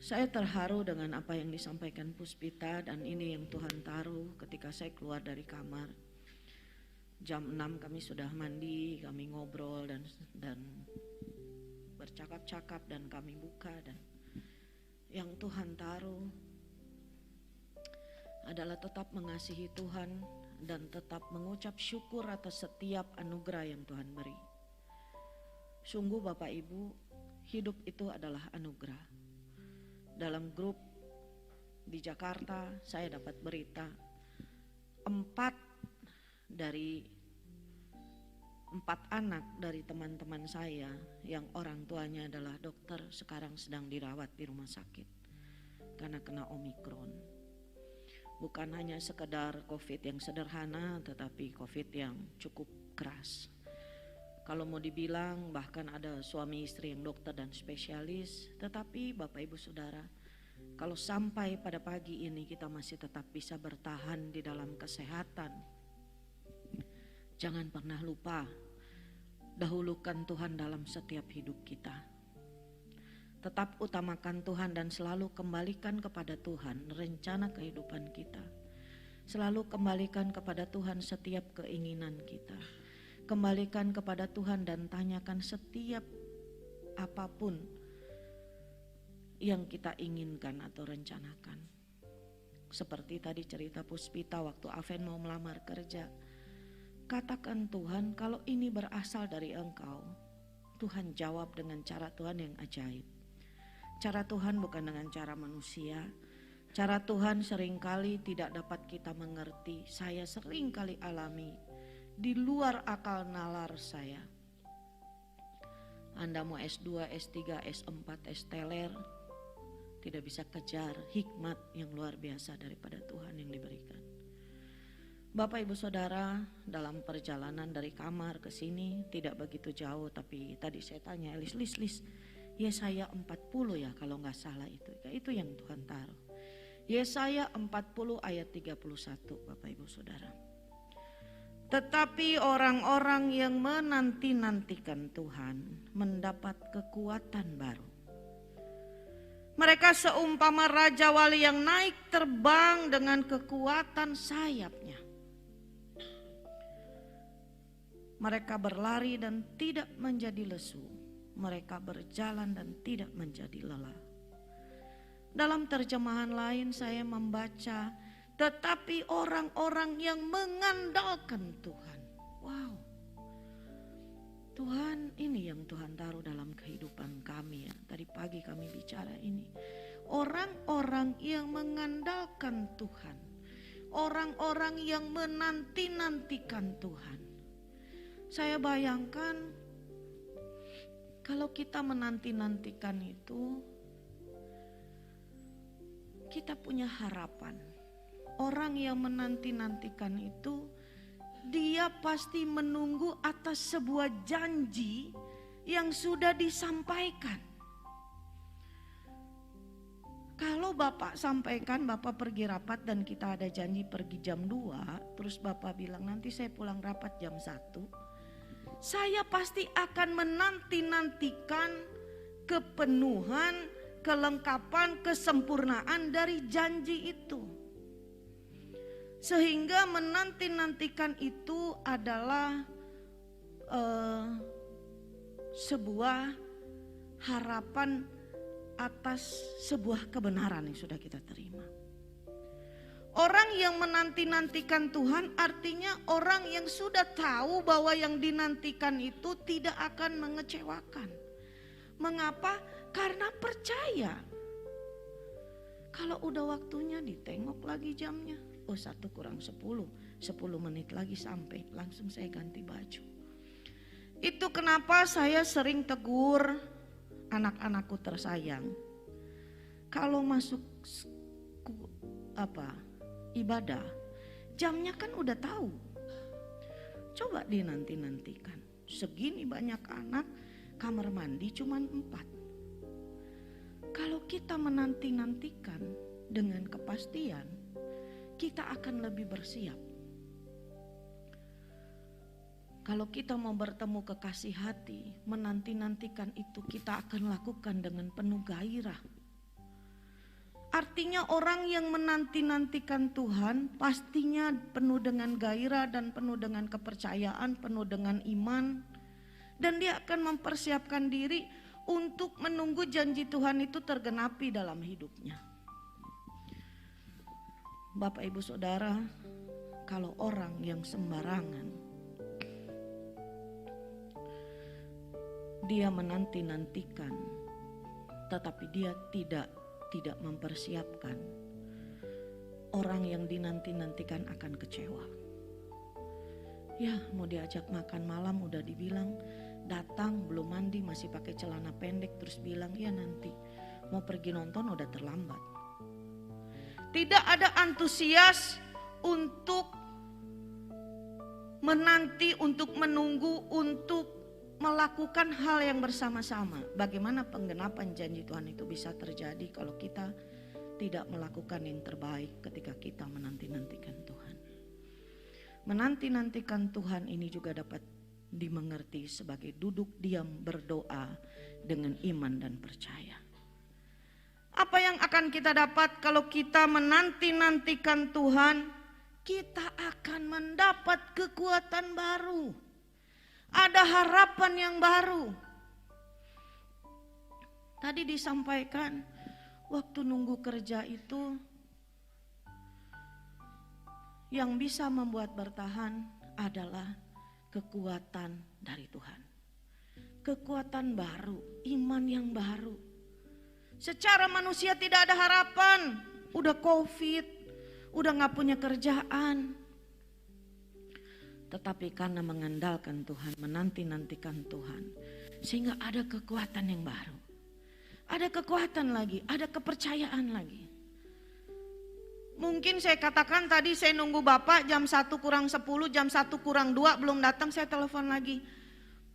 Saya terharu dengan apa yang disampaikan Puspita, dan ini yang Tuhan taruh ketika saya keluar dari kamar. Jam 6 kami sudah mandi, kami ngobrol dan bercakap-cakap dan kami buka, dan yang Tuhan taruh adalah tetap mengasihi Tuhan dan tetap mengucap syukur atas setiap anugerah yang Tuhan beri. Sungguh Bapak Ibu, hidup itu adalah anugerah. Dalam grup di Jakarta saya dapat berita 4 anak dari teman-teman saya yang orang tuanya adalah dokter sekarang sedang dirawat di rumah sakit karena kena Omikron. Bukan hanya sekedar COVID yang sederhana, tetapi COVID yang cukup keras. Kalau mau dibilang bahkan ada suami istri yang dokter dan spesialis. Tetapi Bapak Ibu Saudara, kalau sampai pada pagi ini kita masih tetap bisa bertahan di dalam kesehatan, jangan pernah lupa, dahulukan Tuhan dalam setiap hidup kita. Tetap utamakan Tuhan dan selalu kembalikan kepada Tuhan rencana kehidupan kita. Selalu kembalikan kepada Tuhan setiap keinginan kita. Kembalikan kepada Tuhan dan tanyakan setiap apapun yang kita inginkan atau rencanakan. Seperti tadi cerita Puspita waktu Aven mau melamar kerja. Katakan Tuhan, kalau ini berasal dari Engkau. Tuhan jawab dengan cara Tuhan yang ajaib. Cara Tuhan bukan dengan cara manusia. Cara Tuhan seringkali tidak dapat kita mengerti. Saya seringkali alami di luar akal nalar saya. Anda mau S2, S3, S4, S-teler, tidak bisa kejar hikmat yang luar biasa daripada Tuhan yang diberikan. Bapak Ibu Saudara, dalam perjalanan dari kamar ke sini tidak begitu jauh, tapi tadi saya tanya Lis, Yesaya 40 ya kalau gak salah itu. Itu yang Tuhan taruh. Yesaya 40 ayat 31 Bapak Ibu Saudara. Tetapi orang-orang yang menanti-nantikan Tuhan mendapat kekuatan baru. Mereka seumpama raja wali yang naik terbang dengan kekuatan sayapnya. Mereka berlari dan tidak menjadi lesu. Mereka berjalan dan tidak menjadi lelah. Dalam terjemahan lain saya membaca, tetapi orang-orang yang mengandalkan Tuhan. Wow. Tuhan, ini yang Tuhan taruh dalam kehidupan kami ya. Tadi pagi kami bicara ini. Orang-orang yang mengandalkan Tuhan. Orang-orang yang menanti-nantikan Tuhan. Saya bayangkan kalau kita menanti-nantikan itu, kita punya harapan. Orang yang menanti-nantikan itu, dia pasti menunggu atas sebuah janji yang sudah disampaikan. Kalau Bapak sampaikan, Bapak pergi rapat dan kita ada janji pergi jam 2, terus Bapak bilang nanti saya pulang rapat jam 1. Saya pasti akan menanti-nantikan kepenuhan, kelengkapan, kesempurnaan dari janji itu. Sehingga menanti-nantikan itu adalah sebuah harapan atas sebuah kebenaran yang sudah kita terima. Orang yang menanti-nantikan Tuhan artinya orang yang sudah tahu bahwa yang dinantikan itu tidak akan mengecewakan. Mengapa? Karena percaya. Kalau udah waktunya ditengok lagi jamnya. Oh 1 kurang 10 menit lagi sampai, langsung saya ganti baju. Itu kenapa saya sering tegur anak-anakku tersayang. Kalau masuk ibadah, jamnya kan udah tahu. Coba dinanti-nantikan. Segini banyak anak, kamar mandi cuman 4. Kalau kita menanti-nantikan dengan kepastian, kita akan lebih bersiap. Kalau kita mau bertemu kekasih hati, menanti-nantikan itu kita akan lakukan dengan penuh gairah. Artinya orang yang menanti-nantikan Tuhan pastinya penuh dengan gairah dan penuh dengan kepercayaan, penuh dengan iman. Dan dia akan mempersiapkan diri untuk menunggu janji Tuhan itu tergenapi dalam hidupnya. Bapak Ibu Saudara, kalau orang yang sembarangan, dia menanti-nantikan, tetapi dia tidak mempersiapkan, orang yang dinanti-nantikan akan kecewa. Ya, mau diajak makan malam udah dibilang, datang belum mandi masih pakai celana pendek, terus bilang ya nanti. Mau pergi nonton udah terlambat. Tidak ada antusias untuk menanti, untuk menunggu, untuk melakukan hal yang bersama-sama. Bagaimana penggenapan janji Tuhan itu bisa terjadi kalau kita tidak melakukan yang terbaik ketika kita menanti-nantikan Tuhan. Menanti-nantikan Tuhan ini juga dapat dimengerti sebagai duduk diam berdoa dengan iman dan percaya. Apa yang akan kita dapat kalau kita menanti-nantikan Tuhan? Kita akan mendapat kekuatan baru. Ada harapan yang baru. Tadi disampaikan waktu nunggu kerja itu yang bisa membuat bertahan adalah kekuatan dari Tuhan. Kekuatan baru, iman yang baru. Secara manusia tidak ada harapan. Udah COVID, udah gak punya kerjaan. Tetapi karena mengandalkan Tuhan, menanti-nantikan Tuhan, sehingga ada kekuatan yang baru. Ada kekuatan lagi, ada kepercayaan lagi. Mungkin saya katakan tadi saya nunggu Bapak jam 1 kurang 10, jam 1 kurang 2 belum datang, saya telepon lagi.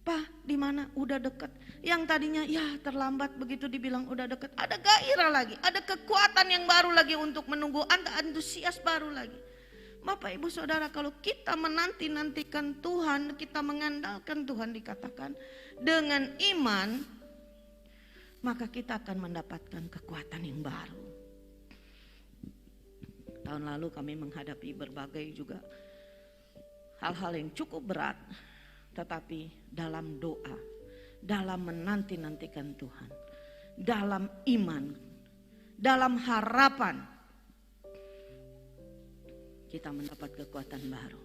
Pak, di mana? Udah deket. Yang tadinya ya terlambat, begitu dibilang udah deket. Ada gairah lagi, ada kekuatan yang baru lagi untuk menunggu, ada antusias baru lagi. Bapak Ibu Saudara, kalau kita menanti-nantikan Tuhan, kita mengandalkan Tuhan, dikatakan dengan iman, maka kita akan mendapatkan kekuatan yang baru. Tahun lalu kami menghadapi berbagai juga hal-hal yang cukup berat, tetapi dalam doa, dalam menanti-nantikan Tuhan, dalam iman, dalam harapan, kita mendapat kekuatan baru.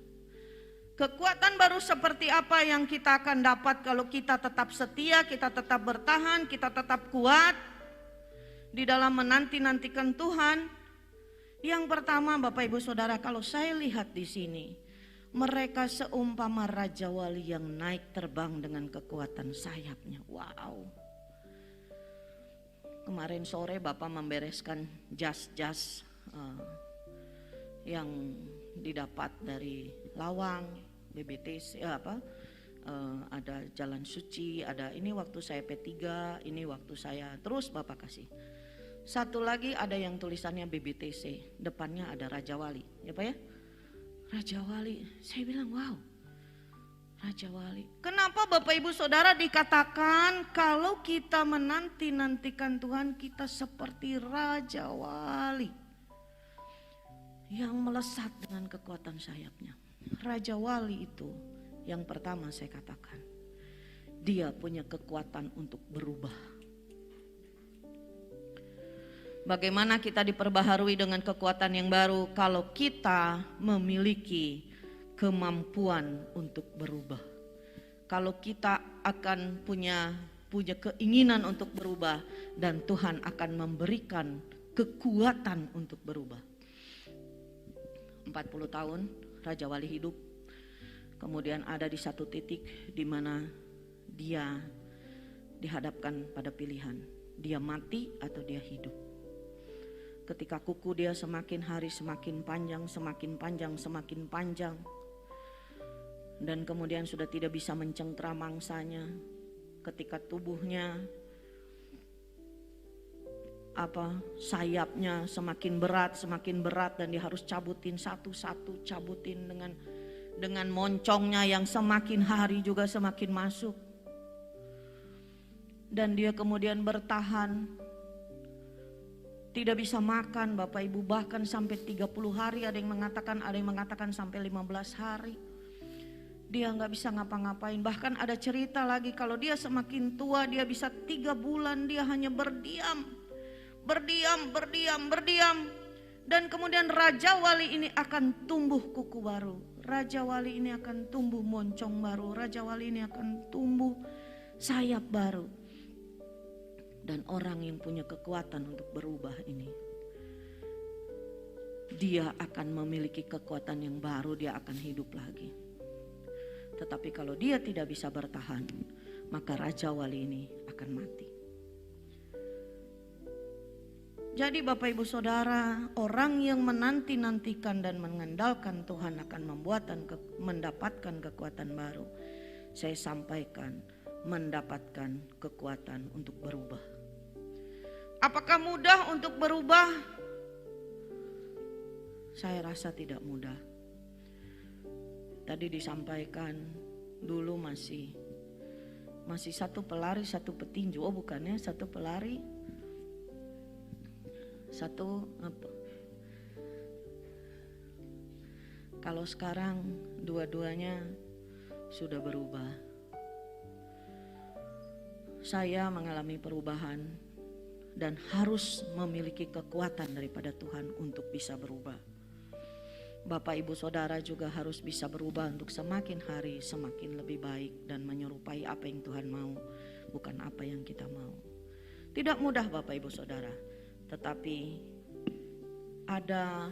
Kekuatan baru seperti apa yang kita akan dapat kalau kita tetap setia, kita tetap bertahan, kita tetap kuat di dalam menanti-nantikan Tuhan. Yang pertama, Bapak Ibu Saudara, kalau saya lihat di sini, mereka seumpama Raja Wali yang naik terbang dengan kekuatan sayapnya. Wow. Kemarin sore Bapak membereskan jas-jas yang didapat dari Lawang, BBTC, ada Jalan Suci, ada ini waktu saya P3, ini waktu saya terus Bapak kasih. Satu lagi ada yang tulisannya BBTC, depannya ada Raja Wali, ya Pak ya? Raja Wali, saya bilang wow, Raja Wali. Kenapa Bapak Ibu Saudara dikatakan kalau kita menanti-nantikan Tuhan kita seperti Raja Wali yang melesat dengan kekuatan sayapnya. Raja Wali itu yang pertama saya katakan, dia punya kekuatan untuk berubah. Bagaimana kita diperbaharui dengan kekuatan yang baru kalau kita memiliki kemampuan untuk berubah. Kalau kita akan punya keinginan untuk berubah dan Tuhan akan memberikan kekuatan untuk berubah. 40 tahun Raja Wali hidup, kemudian ada di satu titik di mana dia dihadapkan pada pilihan, dia mati atau dia hidup. Ketika kuku dia semakin hari semakin panjang, semakin panjang, semakin panjang, dan kemudian sudah tidak bisa mencengkram mangsanya, ketika tubuhnya sayapnya semakin berat dan dia harus cabutin satu-satu, cabutin dengan moncongnya yang semakin hari juga semakin masuk. Dan dia kemudian bertahan Tidak bisa makan Bapak Ibu, bahkan sampai 30 hari, ada yang mengatakan sampai 15 hari. Dia gak bisa ngapa-ngapain. Bahkan ada cerita lagi kalau dia semakin tua, dia bisa 3 bulan dia hanya berdiam. Dan kemudian Raja Wali ini akan tumbuh kuku baru. Raja Wali ini akan tumbuh moncong baru. Raja Wali ini akan tumbuh sayap baru. Dan orang yang punya kekuatan untuk berubah ini, dia akan memiliki kekuatan yang baru, dia akan hidup lagi. Tetapi kalau dia tidak bisa bertahan, maka Raja Wali ini akan mati. Jadi Bapak Ibu Saudara, orang yang menanti-nantikan dan mengandalkan Tuhan akan mendapatkan kekuatan baru. Saya sampaikan, mendapatkan kekuatan untuk berubah. Apakah mudah untuk berubah? Saya rasa tidak mudah. Tadi disampaikan dulu masih satu pelari satu petinju. Oh bukannya satu pelari satu apa? Kalau sekarang dua-duanya sudah berubah. Saya mengalami perubahan dan harus memiliki kekuatan daripada Tuhan untuk bisa berubah. Bapak Ibu Saudara juga harus bisa berubah untuk semakin hari semakin lebih baik dan menyerupai apa yang Tuhan mau, bukan apa yang kita mau. Tidak mudah Bapak Ibu Saudara, tetapi ada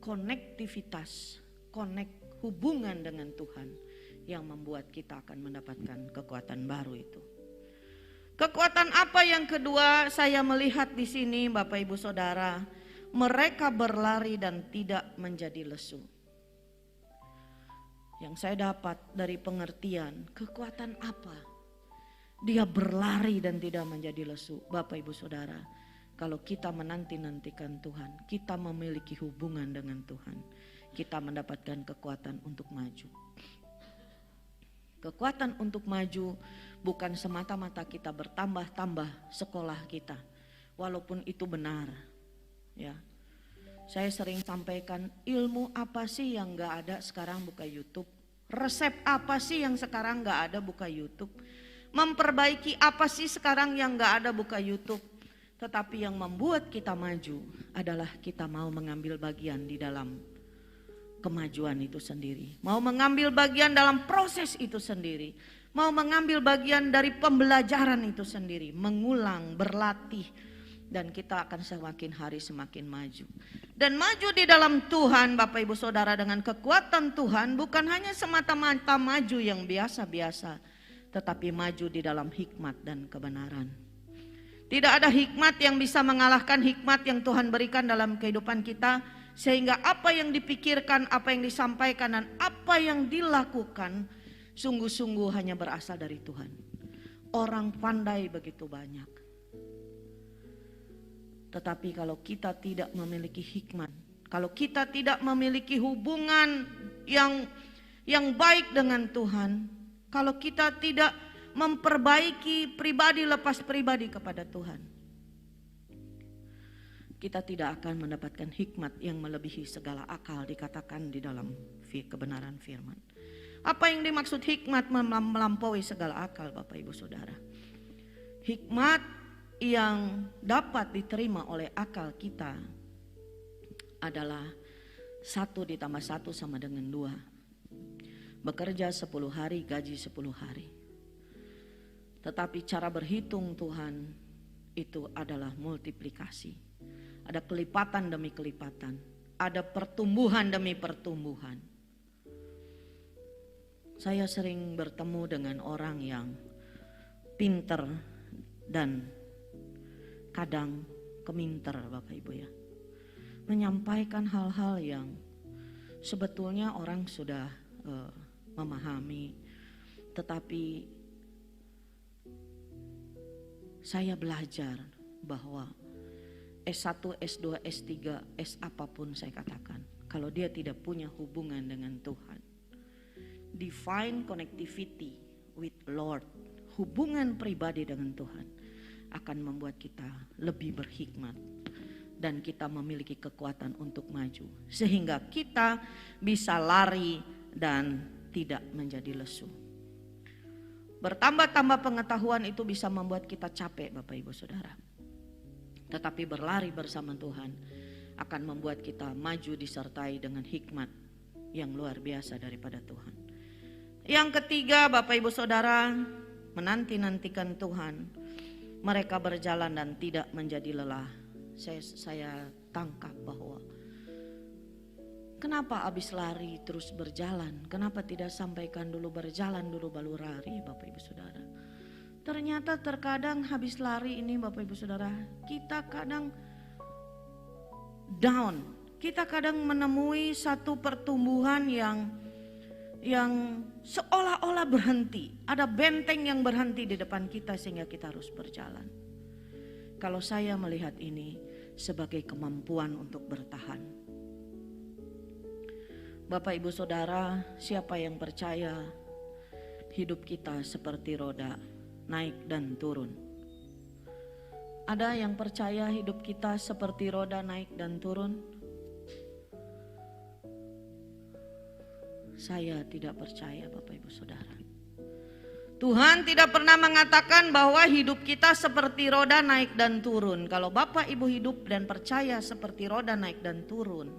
konektivitas, hubungan dengan Tuhan yang membuat kita akan mendapatkan kekuatan baru itu. Kekuatan apa yang kedua saya melihat di sini Bapak Ibu Saudara? Mereka berlari dan tidak menjadi lesu. Yang saya dapat dari pengertian, kekuatan apa? Dia berlari dan tidak menjadi lesu. Bapak Ibu Saudara, kalau kita menanti-nantikan Tuhan, kita memiliki hubungan dengan Tuhan, kita mendapatkan kekuatan untuk maju. Kekuatan untuk maju bukan semata-mata kita bertambah-tambah sekolah kita, walaupun itu benar. Ya, saya sering sampaikan, ilmu apa sih yang gak ada sekarang, buka YouTube. Resep apa sih yang sekarang gak ada, buka YouTube. Memperbaiki apa sih sekarang yang gak ada, buka YouTube. Tetapi yang membuat kita maju adalah kita mau mengambil bagian di dalam kemajuan itu sendiri, mau mengambil bagian dalam proses itu sendiri, mau mengambil bagian dari pembelajaran itu sendiri, mengulang, berlatih, dan kita akan semakin hari semakin maju. Dan maju di dalam Tuhan Bapak Ibu Saudara dengan kekuatan Tuhan bukan hanya semata-mata maju yang biasa-biasa, tetapi maju di dalam hikmat dan kebenaran. Tidak ada hikmat yang bisa mengalahkan hikmat yang Tuhan berikan dalam kehidupan kita. Sehingga apa yang dipikirkan, apa yang disampaikan, dan apa yang dilakukan sungguh-sungguh hanya berasal dari Tuhan. Orang pandai begitu banyak, tetapi kalau kita tidak memiliki hikmat, kalau kita tidak memiliki hubungan yang baik dengan Tuhan, kalau kita tidak memperbaiki pribadi lepas pribadi kepada Tuhan, kita tidak akan mendapatkan hikmat yang melebihi segala akal, dikatakan di dalam kebenaran firman. Apa yang dimaksud hikmat melampaui segala akal Bapak Ibu Saudara? Hikmat yang dapat diterima oleh akal kita adalah 1 ditambah 1 sama dengan 2. Bekerja 10 hari, gaji 10 hari. Tetapi cara berhitung Tuhan itu adalah multiplikasi. Ada kelipatan demi kelipatan, ada pertumbuhan demi pertumbuhan. Saya sering bertemu dengan orang yang pinter dan kadang keminter Bapak Ibu ya. Menyampaikan hal-hal yang sebetulnya orang sudah memahami, tetapi saya belajar bahwa S1, S2, S3, S apapun saya katakan, kalau dia tidak punya hubungan dengan Tuhan, divine connectivity with Lord, hubungan pribadi dengan Tuhan, akan membuat kita lebih berhikmat dan kita memiliki kekuatan untuk maju sehingga kita bisa lari dan tidak menjadi lesu. Bertambah-tambah pengetahuan itu bisa membuat kita capek, Bapak Ibu Saudara. Tetapi berlari bersama Tuhan akan membuat kita maju disertai dengan hikmat yang luar biasa daripada Tuhan. Yang ketiga, Bapak Ibu Saudara, menanti-nantikan Tuhan. Mereka berjalan dan tidak menjadi lelah. Saya tangkap bahwa kenapa habis lari terus berjalan? Kenapa tidak sampaikan dulu berjalan dulu baru lari, Bapak Ibu Saudara? Ternyata terkadang habis lari ini, Bapak Ibu Saudara, kita kadang down. Kita kadang menemui satu pertumbuhan yang seolah-olah berhenti. Ada benteng yang berhenti di depan kita sehingga kita harus berjalan. Kalau saya melihat ini sebagai kemampuan untuk bertahan. Bapak Ibu Saudara, siapa yang percaya hidup kita seperti roda, naik dan turun? Ada yang percaya hidup kita seperti roda naik dan turun? Saya tidak percaya, Bapak Ibu Saudara. Tuhan tidak pernah mengatakan bahwa hidup kita seperti roda naik dan turun. Kalau Bapak Ibu hidup dan percaya seperti roda naik dan turun,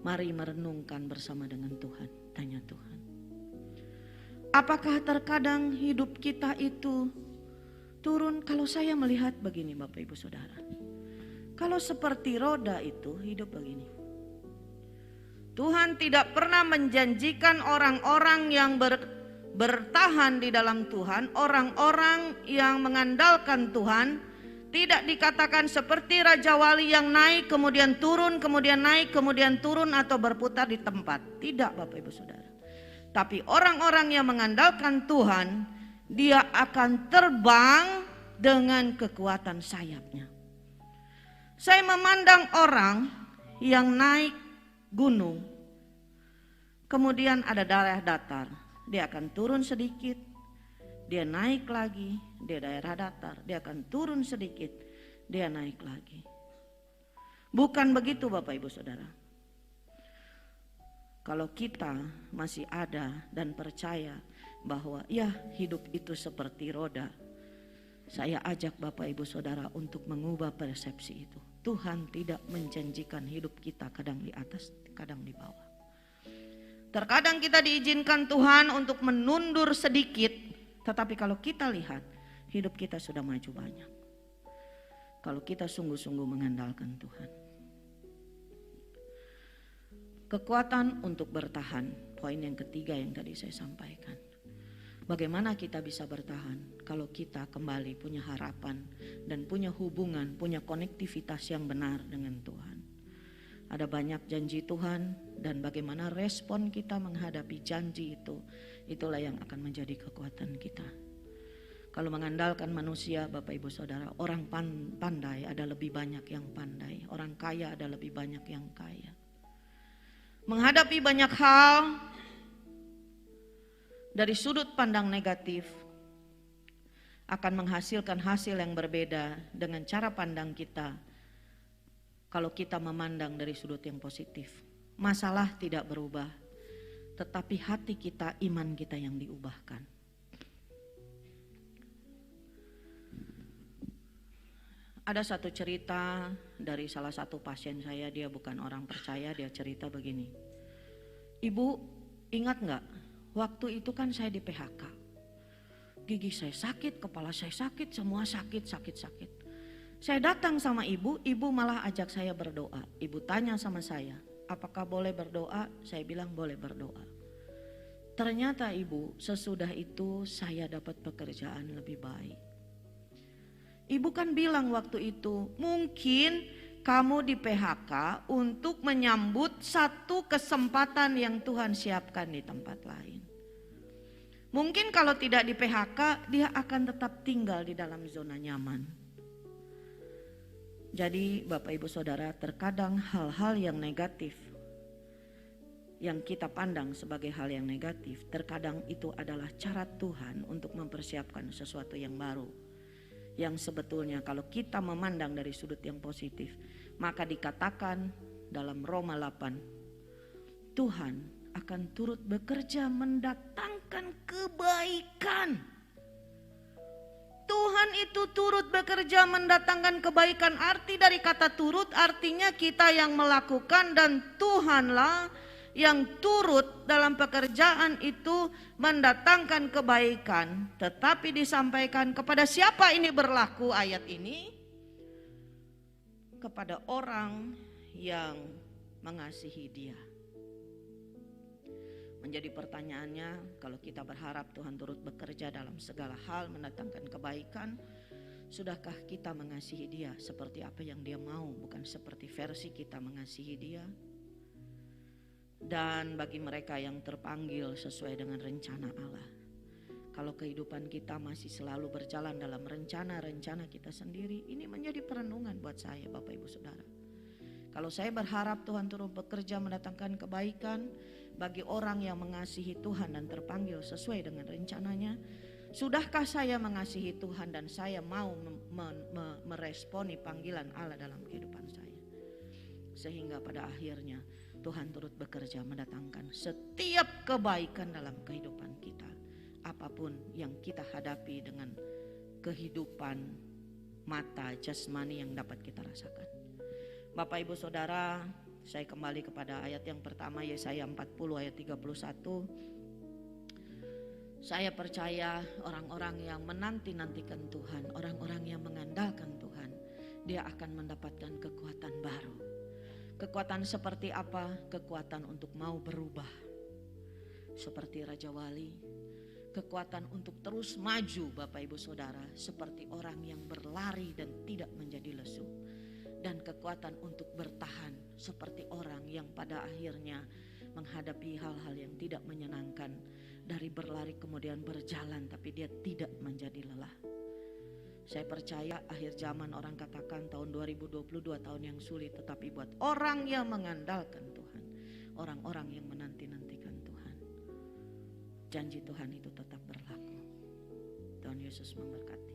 mari merenungkan bersama dengan Tuhan. Tanya Tuhan, apakah terkadang hidup kita itu turun? Kalau saya melihat begini, Bapak Ibu Saudara, kalau seperti roda itu hidup begini. Tuhan tidak pernah menjanjikan orang-orang yang bertahan di dalam Tuhan, orang-orang yang mengandalkan Tuhan, tidak dikatakan seperti Raja Wali yang naik kemudian turun, kemudian naik kemudian turun atau berputar di tempat. Tidak, Bapak Ibu Saudara. Tapi orang-orang yang mengandalkan Tuhan, dia akan terbang dengan kekuatan sayapnya. Saya memandang orang yang naik gunung, kemudian ada daerah datar, dia akan turun sedikit, dia naik lagi, dia daerah datar, dia akan turun sedikit, dia naik lagi. Bukan begitu, Bapak Ibu Saudara. Kalau kita masih ada dan percaya bahwa ya hidup itu seperti roda, saya ajak Bapak Ibu Saudara untuk mengubah persepsi itu. Tuhan tidak menjanjikan hidup kita kadang di atas, kadang di bawah. Terkadang kita diizinkan Tuhan untuk menundur sedikit, tetapi kalau kita lihat hidup kita sudah maju banyak. Kalau kita sungguh-sungguh mengandalkan Tuhan. Kekuatan untuk bertahan, poin yang ketiga yang tadi saya sampaikan. Bagaimana kita bisa bertahan kalau kita kembali punya harapan dan punya hubungan, punya konektivitas yang benar dengan Tuhan. Ada banyak janji Tuhan dan bagaimana respon kita menghadapi janji itu, itulah yang akan menjadi kekuatan kita. Kalau mengandalkan manusia, Bapak Ibu Saudara, orang pandai ada lebih banyak yang pandai, orang kaya ada lebih banyak yang kaya. Menghadapi banyak hal dari sudut pandang negatif akan menghasilkan hasil yang berbeda dengan cara pandang kita. Kalau kita memandang dari sudut yang positif, masalah tidak berubah, tetapi hati kita, iman kita yang diubahkan. Ada satu cerita dari salah satu pasien saya, dia bukan orang percaya, dia cerita begini. Ibu, ingat gak? Waktu itu kan saya di PHK. Gigi saya sakit, kepala saya sakit, semua sakit. Saya datang sama ibu malah ajak saya berdoa. Ibu tanya sama saya, apakah boleh berdoa? Saya bilang boleh berdoa. Ternyata ibu, sesudah itu saya dapat pekerjaan lebih baik. Ibu kan bilang waktu itu, mungkin kamu di PHK untuk menyambut satu kesempatan yang Tuhan siapkan di tempat lain. Mungkin kalau tidak di PHK, dia akan tetap tinggal di dalam zona nyaman. Jadi Bapak Ibu Saudara, terkadang hal-hal yang negatif yang kita pandang sebagai hal yang negatif, terkadang itu adalah cara Tuhan untuk mempersiapkan sesuatu yang baru, yang sebetulnya kalau kita memandang dari sudut yang positif, maka dikatakan dalam Roma 8, Tuhan akan turut bekerja mendatangkan kebaikan. Tuhan itu turut bekerja mendatangkan kebaikan. Arti dari kata turut artinya kita yang melakukan dan Tuhanlah yang turut dalam pekerjaan itu mendatangkan kebaikan. Tetapi disampaikan kepada siapa ini berlaku ayat ini? Kepada orang yang mengasihi Dia. Menjadi pertanyaannya, kalau kita berharap Tuhan turut bekerja dalam segala hal mendatangkan kebaikan, sudahkah kita mengasihi Dia seperti apa yang Dia mau, bukan seperti versi kita mengasihi Dia? Dan bagi mereka yang terpanggil sesuai dengan rencana Allah, kalau kehidupan kita masih selalu berjalan dalam rencana-rencana kita sendiri, ini menjadi perenungan buat saya, Bapak Ibu Saudara. Kalau saya berharap Tuhan turut bekerja mendatangkan kebaikan bagi orang yang mengasihi Tuhan dan terpanggil sesuai dengan rencananya, sudahkah saya mengasihi Tuhan dan saya mau meresponi panggilan Allah dalam kehidupan saya? Sehingga pada akhirnya Tuhan turut bekerja mendatangkan setiap kebaikan dalam kehidupan kita. Apapun yang kita hadapi dengan kehidupan mata jasmani yang dapat kita rasakan. Bapak Ibu Saudara, saya kembali kepada ayat yang pertama, Yesaya 40 ayat 31. Saya percaya orang-orang yang menanti-nantikan Tuhan, orang-orang yang mengandalkan Tuhan, dia akan mendapatkan kekuatan baru. Kekuatan seperti apa? Kekuatan untuk mau berubah seperti Raja Wali. Kekuatan untuk terus maju, Bapak Ibu Saudara, seperti orang yang berlari dan tidak menjadi lesu. Dan kekuatan untuk bertahan seperti orang yang pada akhirnya menghadapi hal-hal yang tidak menyenangkan, dari berlari kemudian berjalan tapi dia tidak menjadi lelah. Saya percaya akhir zaman orang katakan tahun 2022 tahun yang sulit, tetapi buat orang yang mengandalkan Tuhan, orang-orang yang menanti-nantikan Tuhan, janji Tuhan itu tetap berlaku. Tuhan Yesus memberkati.